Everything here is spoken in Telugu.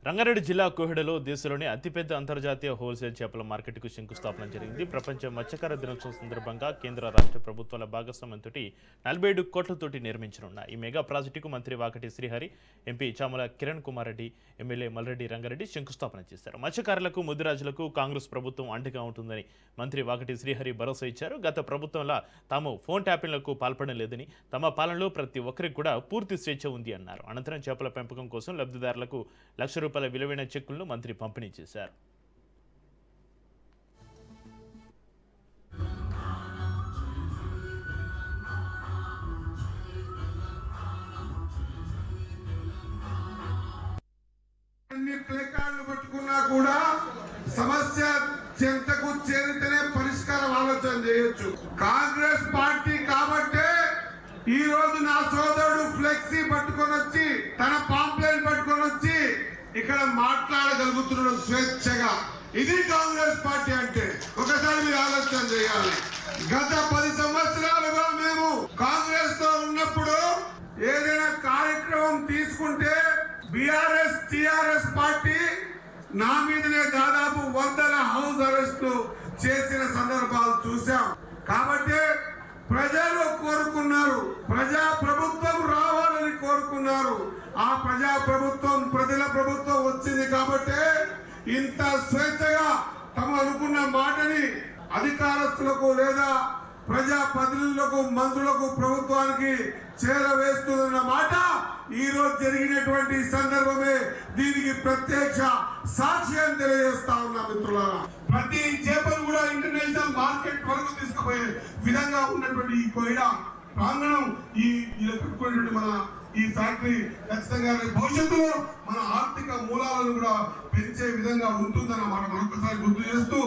రంగారెడ్డి జిల్లా కోహెడలో దేశంలోని అతిపెద్ద అంతర్జాతీయ హోల్సేల్ చేపల మార్కెట్కు శంకుస్థాపన జరిగింది. ప్రపంచ మత్స్యకార దినోత్సవం సందర్భంగా కేంద్ర రాష్ట్ర ప్రభుత్వాల భాగస్వామ్యంతో 47 కోట్లతోటి నిర్మించనున్న ఈ మెగా ప్రాజెక్టుకు మంత్రి వాకటి శ్రీహరి, ఎంపీ చామల కిరణ్ కుమార్ రెడ్డి, ఎమ్మెల్యే మల్రెడ్డి రంగారెడ్డి శంకుస్థాపన చేశారు. మత్స్యకారులకు, ముదిరాజులకు కాంగ్రెస్ ప్రభుత్వం అండగా ఉంటుందని మంత్రి వాకటి శ్రీహరి భరోసా ఇచ్చారు. గత ప్రభుత్వంలో తాము ఫోన్ ట్యాపింగ్లకు పాల్పడడం లేదని, తమ పాలనలో ప్రతి ఒక్కరికి కూడా పూర్తి స్వేచ్ఛ ఉంది అన్నారు. అనంతరం చేపల పెంపకం కోసం లబ్ధిదారులకు ₹1,00,000 విలువైన చెక్కులను మంత్రి పంపిణీ చేశారు. ప్లేకార్డులు పట్టుకున్నా కూడా సమస్య చెంతకు చేరితేనే పరిష్కారం ఆలోచన చేయొచ్చు. కాంగ్రెస్ పార్టీ కాబట్టే ఈ రోజు నా సోదరుడు ఫ్లెక్సీ పట్టుకొని వచ్చి, తన పాంప్లెట్ పట్టుకొని వచ్చి ఇక్కడ మాట్లాడగలుగుతున్నాడు స్వేచ్ఛగా. ఇది కాంగ్రెస్ పార్టీ అంటే. ఒకసారి మీరు ఆలోచన చేయాలి. గత 10 సంవత్సరాలుగా మేము కాంగ్రెస్ తో ఉన్నప్పుడు ఏదైనా కార్యక్రమం తీసుకుంటే బీఆర్ఎస్ టిఆర్ఎస్ పార్టీ నా మీదనే దాదాపు 100 హౌస్ అరెస్టులు చేసిన సందర్భాలు చూసాం. కాబట్టి ప్రజలు కోరుకున్నారు, ప్రజా ప్రభుత్వం రావాలని కోరుకున్నారు. ఆ ప్రజా ప్రభుత్వం, ప్రజల ప్రభుత్వం వచ్చింది కాబట్టి ఇంత స్వేచ్ఛగా తమ అనుకున్న మాటని అధికారస్తులకు లేదా ప్రజా ప్రతినిధులకు, మంత్రులకు, ప్రభుత్వానికి చేరవేస్తున్న మాట ఈ రోజు జరిగినటువంటి సందర్భమే దీనికి ప్రత్యక్ష సాక్ష్యం తెలియజేస్తా ఉన్నా మిత్రులారా. ప్రతి చేపలు కూడా ఇంటర్నేషనల్ మార్కెట్ వరకు తీసుకుపోయే విధంగా ఉన్నటువంటి ఈ కొయిడా ప్రాంగణం, ఈ పెట్టుకునేటువంటి మన ఈ ఫ్యాక్టరీ ఖచ్చితంగా భవిష్యత్తులో మన ఆర్థిక మూలాలను కూడా పెంచే విధంగా ఉంటుందన్న మాట మరొకసారి గుర్తు చేస్తూ